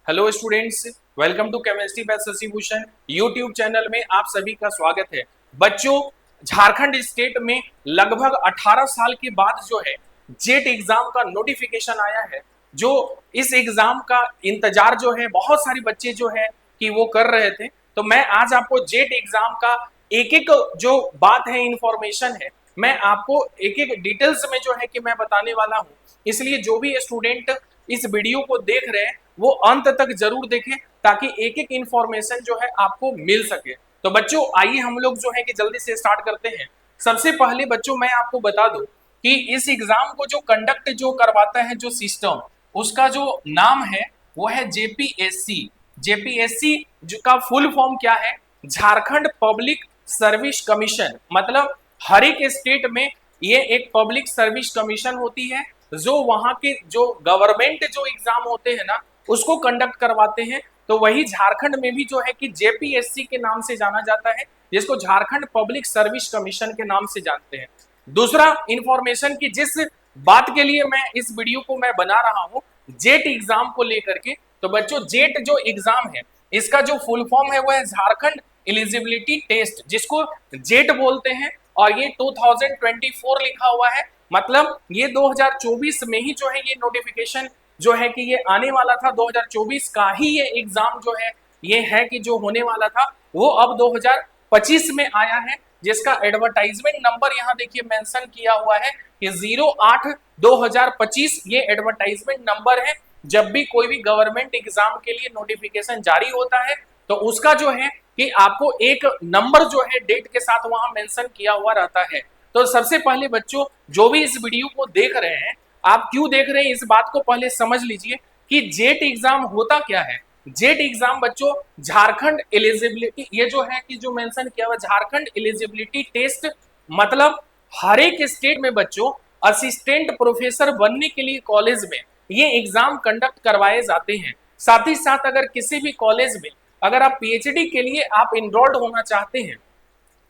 Hello students, welcome to chemistry by Shashi Bhushan YouTube channel में आप सभी का स्वागत है। बच्चों, झारखंड स्टेट में लगभग 18 साल के बाद जो है जेट एग्जाम का नोटिफिकेशन आया है। जो इस एग्जाम का इंतजार जो है बहुत सारे बच्चे जो है कि वो कर रहे थे। तो मैं आज आपको जेट एग्जाम का एक एक जो बात है, इंफॉर्मेशन है, मैं आपको एक एक डिटेल्स में जो है कि मैं बताने वाला हूं। इसलिए जो भी स्टूडेंट इस वीडियो को देख रहे हैं वो अंत तक जरूर देखें ताकि एक एक इंफॉर्मेशन जो है आपको मिल सके। तो बच्चों आइए हम लोग जो है कि जल्दी से स्टार्ट करते हैं। सबसे पहले बच्चों मैं आपको बता दूं कि इस एग्जाम को जो कंडक्ट जो करवाता है, जो सिस्टम, उसका जो नाम है वो है जेपीएससी। जेपीएससी का फुल फॉर्म क्या है? Jharkhand public service commission. मतलब हर एक स्टेट में ये एक पब्लिक सर्विस कमीशन होती है जो वहां के जो गवर्नमेंट जो एग्जाम होते हैं ना उसको कंडक्ट करवाते हैं। तो वही झारखंड में भी जो है कि जेपीएससी के नाम से जाना जाता है, जिसको झारखंड पब्लिक सर्विस कमीशन के नाम से जानते हैं। दूसरा इंफॉर्मेशन की जिस बात के लिए मैं इस वीडियो को मैं बना रहा हूं, जेट एग्जाम को लेकर के। तो बच्चों जेट जो एग्जाम है इसका जो फुल फॉर्म है वो है झारखंड एलिजिबिलिटी टेस्ट, जिसको जेट बोलते हैं। और ये 2024 लिखा हुआ है, मतलब ये 2024 में ही जो है ये नोटिफिकेशन जो है कि ये आने वाला था। 2024 का ही ये एग्जाम जो है ये है कि जो होने वाला था वो अब 2025 में आया है, जिसका एडवर्टाइजमेंट नंबर यहाँ देखिए मेंशन किया हुआ है कि 08/2025 ये एडवर्टाइजमेंट नंबर है। जब भी कोई भी गवर्नमेंट एग्जाम के लिए नोटिफिकेशन जारी होता है तो उसका जो है कि आपको एक नंबर जो है डेट के साथ वहां मेंशन किया हुआ रहता है। तो सबसे पहले बच्चों जो भी इस वीडियो को देख रहे हैं, आप क्यों देख रहे हैं इस बात को पहले समझ लीजिए कि जेट एग्जाम होता क्या है। जेट एग्जाम बच्चों झारखंड एलिजिबिलिटी, ये जो है कि जो मेंशन किया हुआ झारखंड एलिजिबिलिटी टेस्ट, मतलब हर एक स्टेट में बच्चों असिस्टेंट प्रोफेसर बनने के लिए कॉलेज में ये एग्जाम कंडक्ट करवाए जाते हैं। साथ ही साथ अगर किसी भी कॉलेज में अगर आप पीएचडी के लिए आप इनरोल्ड होना चाहते हैं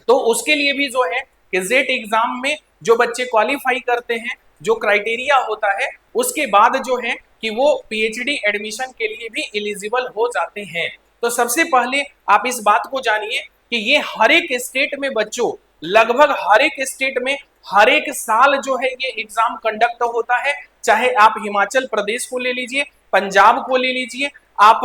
तो उसके लिए भी जो है कि जेट एग्जाम में जो बच्चे क्वालिफाई करते हैं, जो क्राइटेरिया होता है, उसके बाद जो है कि वो पीएचडी एडमिशन के लिए भी एलिजिबल हो जाते हैं। तो सबसे पहले आप इस बात को जानिए कि ये हर एक स्टेट में बच्चों, लगभग हर एक स्टेट में हर एक साल जो है ये एग्जाम कंडक्ट होता है। चाहे आप हिमाचल प्रदेश को ले लीजिए, पंजाब को ले लीजिए, आप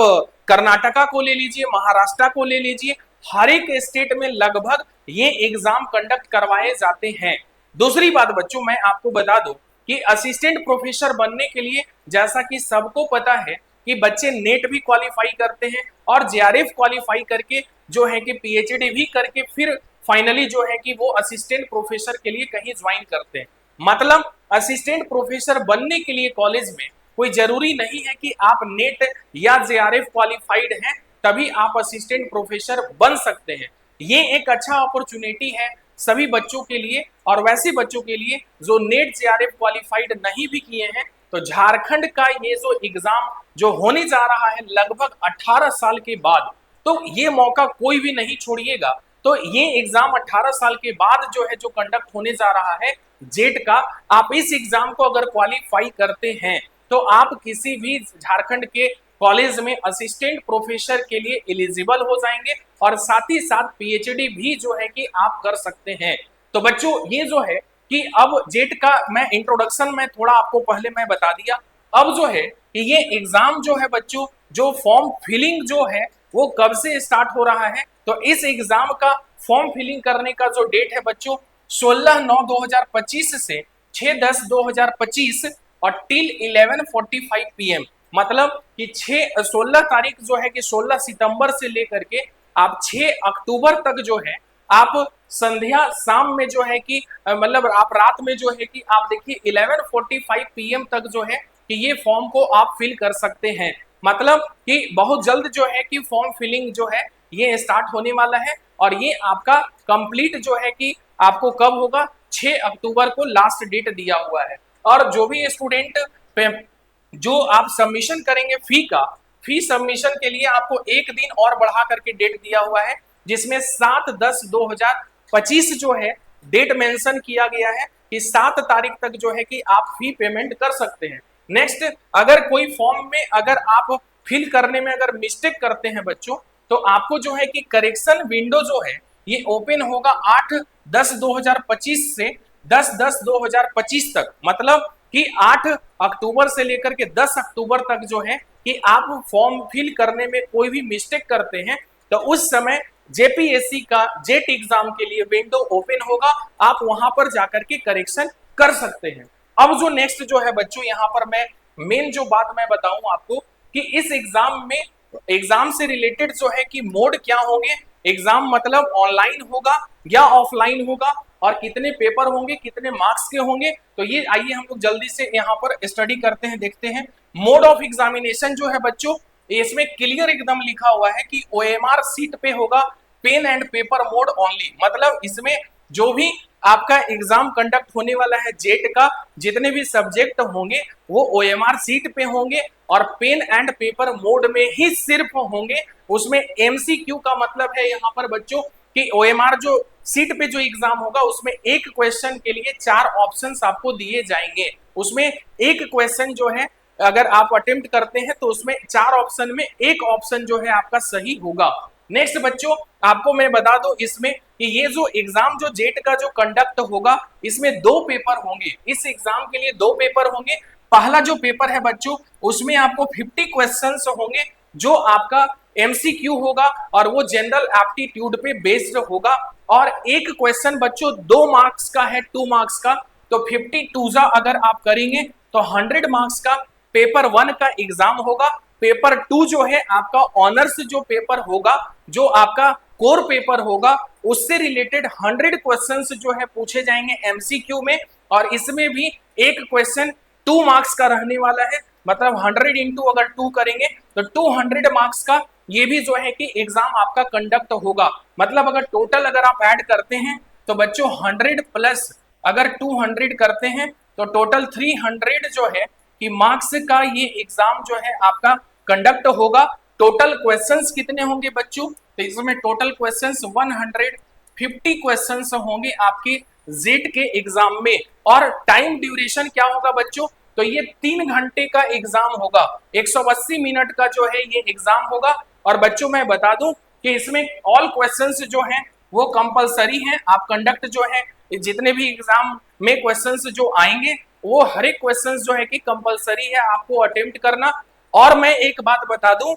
कर्नाटका को ले लीजिए, महाराष्ट्र को ले लीजिए, हर एक स्टेट में लगभग ये एग्जाम कंडक्ट करवाए जाते हैं। दूसरी बात बच्चों मैं आपको बता दूं कि असिस्टेंट प्रोफेसर बनने के लिए जैसा कि सबको पता है कि बच्चे नेट भी क्वालिफाई करते हैं और जेआरएफ क्वालिफाई करके जो है कि पीएचडी भी करके फिर फाइनली जो है कि वो असिस्टेंट प्रोफेसर के लिए कहीं ज्वाइन करते हैं। मतलब असिस्टेंट प्रोफेसर बनने के लिए कॉलेज में कोई जरूरी नहीं है कि आप नेट या जेआरएफ क्वालिफाइड हैं तभी आप असिस्टेंट प्रोफेसर बन सकते हैं। ये एक अच्छा अपॉर्चुनिटी है सभी बच्चों के लिए, और वैसे बच्चों के लिए जो नेट जेआरएफ क्वालिफाइड नहीं भी किए हैं। तो झारखंड का ये जो एग्जाम जो होने जा रहा है लगभग 18 साल के बाद, तो ये मौका कोई भी नहीं छोड़िएगा। तो ये एग्जाम 18 साल के बाद जो है जो कंडक्ट होने जा रहा है जेट का, आप इस एग्जाम को अगर क्वालिफाई करते हैं तो आप किसी भी झारखंड के कॉलेज में असिस्टेंट प्रोफेसर के लिए एलिजिबल हो जाएंगे और साथ ही साथ पीएचडी भी जो है कि आप कर सकते हैं। तो बच्चों ये जो है कि अब जेट का मैं इंट्रोडक्शन में थोड़ा आपको पहले मैं बता दिया। अब जो है कि ये एग्जाम जो है बच्चों, जो फॉर्म फिलिंग जो है वो कब से स्टार्ट हो रहा है, तो इस एग्जाम का फॉर्म फिलिंग करने का जो डेट है बच्चों 16/9/2025 से 6/10/2025 और टिल 11:45 PM, मतलब कि 16 तारीख जो है कि 16 सितंबर से लेकर के आप 6 अक्टूबर तक जो है आप संध्या शाम में जो है कि मतलब आप रात में जो है कि आप देखिए 11:45 PM तक जो है कि ये फॉर्म को आप फिल कर सकते हैं। मतलब कि बहुत जल्द जो है कि फॉर्म फिलिंग जो है ये स्टार्ट होने वाला है और ये आपका कंप्लीट जो है कि आपको कब होगा, 6 अक्टूबर को लास्ट डेट दिया हुआ है। और जो भी स्टूडेंट जो आप सबमिशन करेंगे फी सबमिशन के लिए आपको एक दिन और बढ़ा करके डेट दिया हुआ है, जिसमें 7/10/2025 जो है डेट मेंशन किया गया है कि 7 तारीख तक जो है कि आप फी पेमेंट कर सकते हैं। नेक्स्ट, अगर कोई फॉर्म में अगर आप फिल करने में अगर मिस्टेक करते हैं बच्चों, तो आपको जो है कि करेक्शन विंडो जो है ये ओपन होगा 8/10/2025 से 10/10/2025 तक, मतलब कि 8 अक्टूबर से लेकर के 10 अक्टूबर तक जो है कि आप फॉर्म फिल करने में कोई भी मिस्टेक करते हैं तो उस समय जेपीएससी का जेट एग्जाम के लिए विंडो ओपन होगा, आप वहां पर जाकर के करेक्शन कर सकते हैं। अब जो नेक्स्ट जो है बच्चों, यहाँ पर मैं मेन जो बात मैं बताऊं आपको कि इस एग्जाम में एग्जाम से रिलेटेड जो है कि मोड क्या होंगे, एग्जाम मतलब ऑनलाइन होगा या ऑफलाइन होगा, और कितने पेपर होंगे, कितने मार्क्स के होंगे, तो ये आइए हम लोग जल्दी से यहाँ पर स्टडी करते हैं, देखते हैं। मोड ऑफ एग्जामिनेशन जो है बच्चों, इसमें क्लियर एकदम लिखा हुआ है कि ओएमआर सीट पे होगा, pen and paper mode only, मतलब इसमें जो भी आपका एग्जाम कंडक्ट होने वाला है जेट का, जितने भी सब्जेक्ट होंगे वो ओएमआर सीट पे होंगे और पेन एंड पेपर मोड में ही सिर्फ होंगे। उसमें एमसीक्यू का मतलब है यहाँ पर बच्चों कि ओएमआर जो सीट पे जो एग्जाम होगा उसमें एक क्वेश्चन के लिए 4 ऑप्शंस आपको दिए जाएंगे, उसमें एक क्वेश्चन जो है अगर आप अटेम्प्ट करते हैं तो उसमें 4 ऑप्शन में एक ऑप्शन जो है आपका सही होगा। नेक्स्ट बच्चों, आपको मैं बता दूं इसमें कि ये जो एग्जाम जो जेट का जो कंडक्ट होगा इसमें 2 पेपर होंगे, इस एग्जाम के लिए 2 पेपर होंगे। पहला जो पेपर है बच्चों उसमें आपको 50 क्वेश्चंस होंगे जो आपका एमसीक्यू होगा और वो जनरल एप्टीट्यूड पे बेस्ड होगा, और एक क्वेश्चन बच्चों 2 मार्क्स का है, 2 मार्क्स का, तो 52 अगर आप करेंगे तो 100 मार्क्स का पेपर 1 का एग्जाम होगा। पेपर 2 जो है आपका ऑनर्स जो पेपर होगा, जो आपका कोर पेपर होगा, उससे रिलेटेड 100 क्वेश्चंस जो है पूछे जाएंगे एमसीक्यू में, और इसमें भी एक क्वेश्चन 2 मार्क्स का रहने वाला है, मतलब 100 इंटू अगर 2 करेंगे तो 200 मार्क्स का ये भी जो है कि एग्जाम आपका कंडक्ट होगा। मतलब अगर टोटल अगर आप ऐड करते हैं तो बच्चों 100 प्लस अगर 200 करते हैं तो टोटल 300 जो है कि मार्क्स का ये एग्जाम जो है आपका कंडक्ट होगा। टोटल क्वेश्चंस कितने होंगे बच्चों, तो इसमें टोटल क्वेश्चंस 150 क्वेश्चंस होंगे आपके जेट के एग्जाम में, और टाइम ड्यूरेशन क्या होगा बच्चों, तो ये 3 घंटे का एग्जाम होगा, 180 मिनट का जो है ये एग्जाम होगा। और बच्चों मैं बता दूं कि इसमें ऑल क्वेश्चंस जो हैं वो कंपलसरी हैं, आप कंडक्ट जो है जितने भी एग्जाम में क्वेश्चंस जो आएंगे वो हर एक क्वेश्चंस जो है कि कंपलसरी है आपको अटेम्प्ट करना। और मैं एक बात बता दूं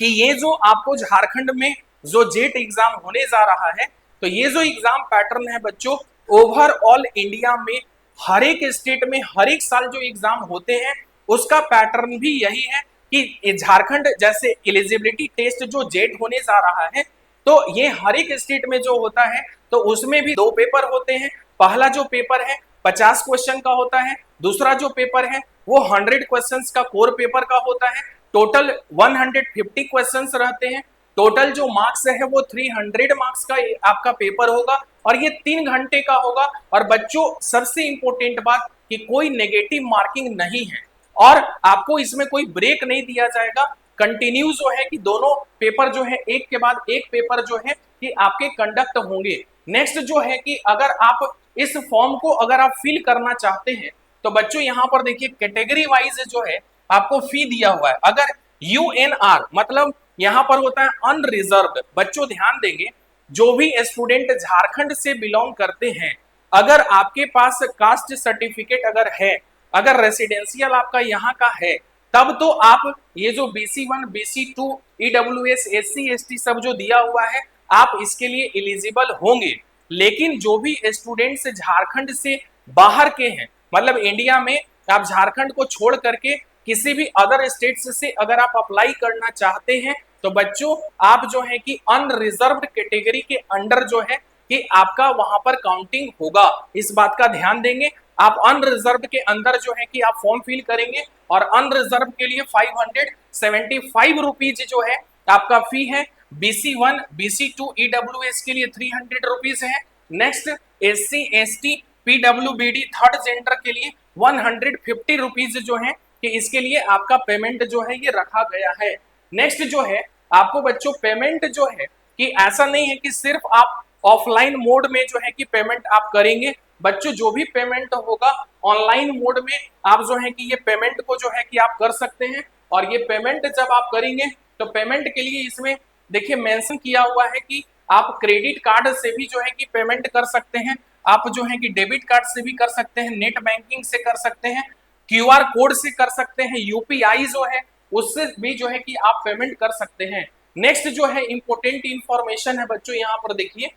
कि ये जो आपको झारखंड में जो जेट एग्जाम होने जा रहा है, तो ये जो एग्जाम पैटर्न है बच्चों ओवरऑल इंडिया में हर एक स्टेट में हर एक साल जो एग्जाम होते हैं उसका पैटर्न भी यही है कि झारखंड जैसे एलिजिबिलिटी टेस्ट जो जेट होने जा रहा है, तो ये हर एक स्टेट में जो होता है तो उसमें भी 2 पेपर होते हैं। पहला जो पेपर है 50 क्वेश्चन का होता है, दूसरा जो पेपर है वो 100 क्वेश्चंस का कोर पेपर का होता है। टोटल 150 क्वेश्चंस रहते हैं, टोटल जो मार्क्स है वो 300 मार्क्स का आपका पेपर होगा, और ये 3 घंटे का होगा। और बच्चों सबसे इंपॉर्टेंट बात कि कोई नेगेटिव मार्किंग नहीं है और आपको इसमें कोई ब्रेक नहीं दिया जाएगा, कंटिन्यू जो है कि दोनों पेपर जो है एक के बाद एक पेपर जो है कि आपके कंडक्ट होंगे। नेक्स्ट जो है कि अगर आप इस फॉर्म को अगर आप फिल करना चाहते हैं तो बच्चों यहाँ पर देखिए कैटेगरी वाइज जो है आपको फी दिया हुआ है। अगर यूएनआर मतलब यहाँ पर होता है अनरिजर्व्ड, बच्चों ध्यान देंगे जो भी स्टूडेंट झारखंड से बिलोंग करते हैं, अगर आपके पास कास्ट सर्टिफिकेट अगर है, अगर रेसिडेंशियल आपका यहाँ का है, तब तो आप ये जो BC1 BC2 EWS SC ST सब जो दिया हुआ है आप इसके लिए एलिजिबल होंगे। लेकिन जो भी स्टूडेंट्स झारखंड से बाहर के हैं, मतलब इंडिया में आप झारखंड को छोड़ करके किसी भी अदर स्टेट्स से अगर आप अप्लाई करना चाहते हैं तो बच्चों आप जो है कि अनरिजर्व्ड कैटेगरी के अंडर जो है कि आपका वहां पर काउंटिंग होगा, इस बात का ध्यान देंगे। आप अनरिजर्व्ड के अंदर जो है कि आप फॉर्म फिल करेंगे और अनरिजर्व के लिए 575 रुपीज जो है आपका फी है। BC1 BC2 EWS के लिए 300 रुपीज है। Next SC ST PWBD third gender के लिए 150 रुपीज जो है कि इसके लिए आपका पेमेंट जो है ये रखा गया है। नेक्स्ट जो है आपको बच्चों पेमेंट जो है कि ऐसा नहीं है कि सिर्फ आप ऑफलाइन मोड में जो है कि पेमेंट आप करेंगे, बच्चों जो भी पेमेंट होगा ऑनलाइन मोड में आप जो है कि ये पेमेंट को जो है कि आप कर सकते हैं। और ये पेमेंट जब आप करेंगे तो पेमेंट के लिए इसमें देखिए मेंशन किया हुआ है कि आप क्रेडिट कार्ड से भी जो है कि पेमेंट कर सकते हैं, आप जो है कि डेबिट कार्ड से भी कर सकते हैं, नेट बैंकिंग से कर सकते हैं, क्यूआर कोड से कर सकते हैं, यूपीआई जो है उससे भी जो है कि आप पेमेंट कर सकते हैं। नेक्स्ट जो है इंपॉर्टेंट इंफॉर्मेशन है बच्चों, यहाँ पर देखिए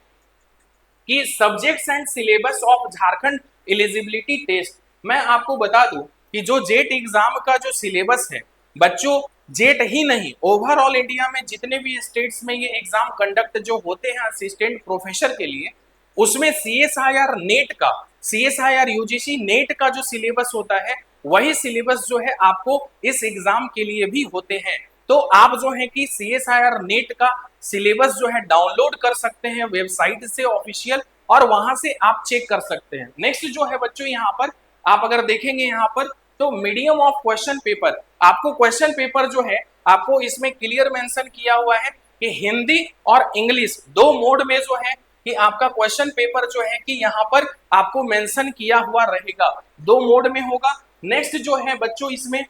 कि subjects and syllabus of Jharkhand eligibility test. मैं आपको बता दूं कि जो जेट एग्जाम का जो सिलेबस है बच्चों, जेट ही नहीं ओवरऑल इंडिया में जितने भी स्टेट्स में ये एग्जाम कंडक्ट जो होते हैं असिस्टेंट प्रोफेसर के लिए, उसमें सीएसआईआर नेट का, सीएसआईआर यूजीसी नेट का जो सिलेबस होता है वही सिलेबस जो है आपको इस एग्जाम के लिए भी होते हैं। तो आप जो है कि सीएसआईआर नेट का सिलेबस जो है डाउनलोड कर सकते हैं वेबसाइट से ऑफिशियल, और वहां से आप चेक कर सकते हैं। नेक्स्ट जो है बच्चों यहाँ पर आप अगर देखेंगे यहाँ पर तो मीडियम ऑफ क्वेश्चन पेपर, आपको क्वेश्चन पेपर जो है आपको इसमें क्लियर मेंशन किया हुआ है कि हिंदी और इंग्लिश दो मोड में जो है कि आपका क्वेश्चन पेपर जो है कि यहाँ पर आपको मेंशन किया हुआ रहेगा, दो मोड में होगा। नेक्स्ट जो है बच्चों इसमें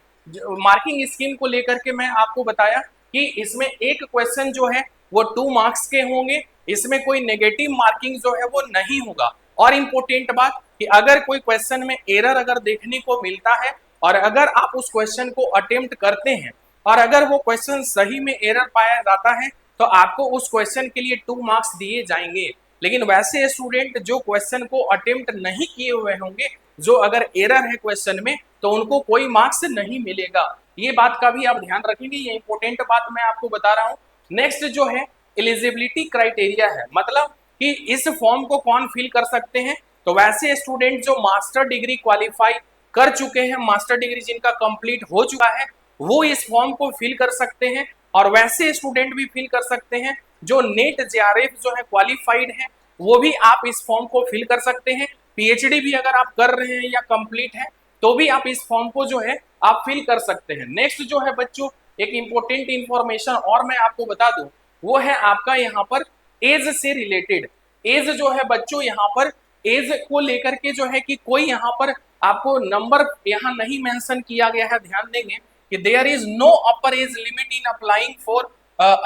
मार्किंग स्कीम को लेकर के मैं आपको बताया कि इसमें एक क्वेश्चन जो है वो 2 मार्क्स के होंगे, इसमें कोई नेगेटिव मार्किंग जो है वो नहीं होगा। और इंपॉर्टेंट बात कि अगर कोई क्वेश्चन में एरर अगर देखने को मिलता है और अगर आप उस क्वेश्चन को अटेम्प्ट करते हैं और अगर वो क्वेश्चन सही में एरर पाया जाता है तो आपको उस क्वेश्चन के लिए 2 मार्क्स दिए जाएंगे। लेकिन वैसे स्टूडेंट जो क्वेश्चन को अटेम्प्ट नहीं किए हुए होंगे, जो अगर एरर है क्वेश्चन में, तो उनको कोई मार्क्स नहीं मिलेगा। ये बात का भी आप ध्यान रखेंगे, ये इंपॉर्टेंट बात मैं आपको बता रहा हूँ। नेक्स्ट जो है एलिजिबिलिटी क्राइटेरिया है, मतलब कि इस फॉर्म को कौन फिल कर सकते हैं। तो वैसे स्टूडेंट जो मास्टर डिग्री क्वालिफाई कर चुके हैं, मास्टर डिग्री जिनका कंप्लीट हो चुका है, वो इस फॉर्म को फिल कर सकते हैं। और वैसे स्टूडेंट भी फिल कर सकते हैं जो नेट जेआरएफ जो है क्वालिफाइड है, वो भी आप इस फॉर्म को फिल कर सकते हैं। पीएचडी भी अगर आप कर रहे हैं या कंप्लीट है तो भी आप इस फॉर्म को जो है आप फिल कर सकते हैं। नेक्स्ट जो है बच्चों एक इंपॉर्टेंट इंफॉर्मेशन और मैं आपको बता दूं, वो है आपका यहाँ पर एज से रिलेटेड। एज जो है बच्चों यहाँ पर एज को लेकर के जो है कि कोई यहाँ पर आपको नंबर यहाँ नहीं मेंशन किया गया है, ध्यान देंगे कि there is no upper age limit in applying for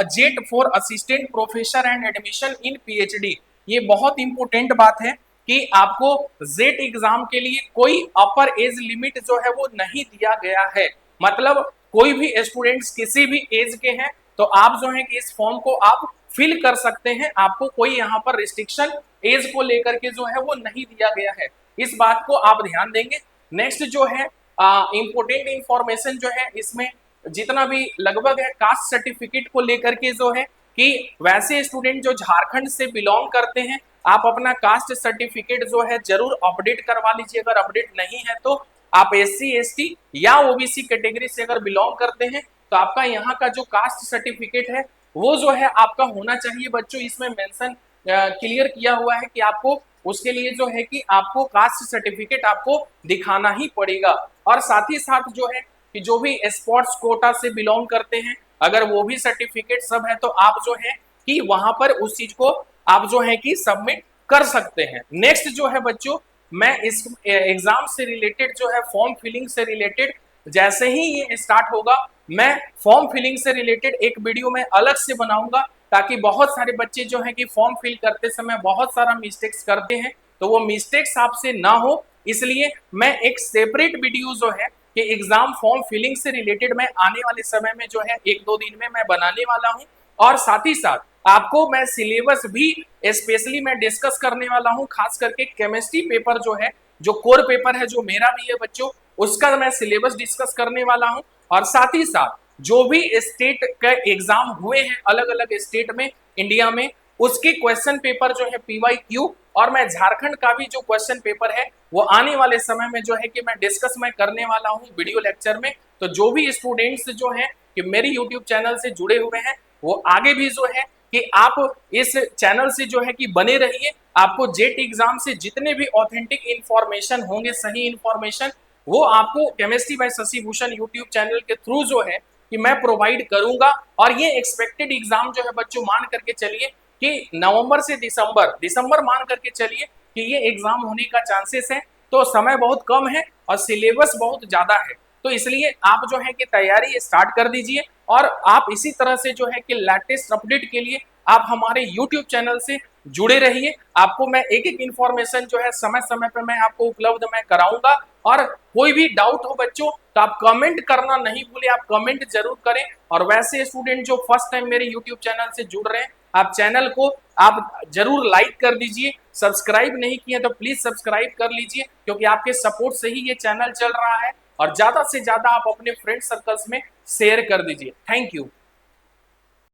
JET for assistant professor and admission in PhD. ये बहुत इंपॉर्टेंट बात है कि आपको जेट एग्जाम के लिए कोई अपर एज लिमिट जो है वो नहीं दिया गया है, मतलब कोई भी स्टूडेंट्स किसी भी एज के हैं तो आप जो है कि इस फॉर्म को आप फिल कर सकते हैं, आपको कोई यहाँ पर रिस्ट्रिक्शन एज को लेकर के जो है वो नहीं दिया गया है, इस बात को आप ध्यान देंगे। नेक्स्ट जो है इंपॉर्टेंट इंफॉर्मेशन जो है इसमें जितना भी लगभग है कास्ट सर्टिफिकेट को लेकर के जो है कि वैसे स्टूडेंट जो झारखंड से बिलोंग करते हैं आप अपना कास्ट सर्टिफिकेट जो है जरूर अपडेट करवा लीजिए। अगर अपडेट नहीं है तो आप एससी एसटी या ओबीसी कैटेगरी से अगर बिलोंग करते हैं तो आपका यहाँ का जो कास्ट सर्टिफिकेट है वो जो है आपका होना चाहिए बच्चों। इसमें मेंशन क्लियर किया हुआ है कि आपको उसके लिए जो है कि आपको कास्ट सर्टिफिकेट आपको दिखाना ही पड़ेगा। और साथ ही साथ जो है कि जो भी स्पोर्ट्स कोटा से बिलोंग करते हैं अगर वो भी सर्टिफिकेट सब है तो आप जो है कि वहां पर उस चीज को आप जो है कि सबमिट कर सकते हैं। नेक्स्ट जो है बच्चों मैं इस एग्जाम से रिलेटेड जो है फॉर्म फिलिंग से रिलेटेड जैसे ही ये स्टार्ट होगा मैं फॉर्म फिलिंग से रिलेटेड एक वीडियो में अलग से बनाऊंगा, ताकि बहुत सारे बच्चे जो है कि फॉर्म फिल करते समय बहुत सारा मिस्टेक्स करते हैं तो वो मिस्टेक्स आपसे ना हो, इसलिए मैं एक सेपरेट वीडियो जो है कि एग्जाम फॉर्म फिलिंग से रिलेटेड मैं आने वाले समय में जो है 1-2 दिन में मैं बनाने वाला हूं। और साथ ही साथ आपको मैं सिलेबस भी स्पेशली मैं डिस्कस करने वाला हूं, खास करके केमिस्ट्री पेपर जो है जो कोर पेपर है जो मेरा भी है बच्चों, उसका मैं सिलेबस डिस्कस करने वाला हूं। और साथ ही साथ जो भी स्टेट के एग्जाम हुए हैं अलग अलग स्टेट में इंडिया में, उसके क्वेश्चन पेपर जो है PYQ, और मैं झारखंड का भी जो क्वेश्चन पेपर है वो आने वाले समय में जो है कि मैं डिस्कस मैं करने वाला हूं वीडियो लेक्चर में। तो जो भी स्टूडेंट्स जो हैं कि मेरे यूट्यूब चैनल से जुड़े हुए हैं वो आगे भी जो है कि आप इस चैनल से जो है कि बने रहिए। आपको जेट एग्जाम से जितने भी ऑथेंटिक इंफॉर्मेशन होंगे, सही इंफॉर्मेशन, वो आपको chemistry by Shashi Bhushan YouTube channel के थ्रू जो है कि मैं प्रोवाइड करूंगा। और ये एक्सपेक्टेड एग्जाम जो है बच्चों मान करके चलिए कि नवंबर से दिसंबर मान करके चलिए कि ये एग्जाम होने का चांसेस है। तो समय बहुत कम है और सिलेबस बहुत ज्यादा है, तो इसलिए आप जो है कि तैयारी स्टार्ट कर दीजिए और आप इसी तरह से जो है कि लेटेस्ट अपडेट के लिए आप हमारे YouTube चैनल से जुड़े रहिए। आपको मैं एक एक इंफॉर्मेशन जो है समय समय पे मैं आपको उपलब्ध मैं कराऊंगा। और कोई भी डाउट हो बच्चों तो आप कमेंट करना नहीं भूले, आप कमेंट जरूर करें। और वैसे स्टूडेंट जो फर्स्ट टाइम मेरे YouTube चैनल से जुड़ रहे हैं, आप चैनल को आप जरूर लाइक कर दीजिए, सब्सक्राइब नहीं किए तो प्लीज सब्सक्राइब कर लीजिए, क्योंकि आपके सपोर्ट से ही ये चैनल चल रहा है। और ज्यादा से ज्यादा आप अपने फ्रेंड सर्कल्स में शेयर कर दीजिए। Thank you.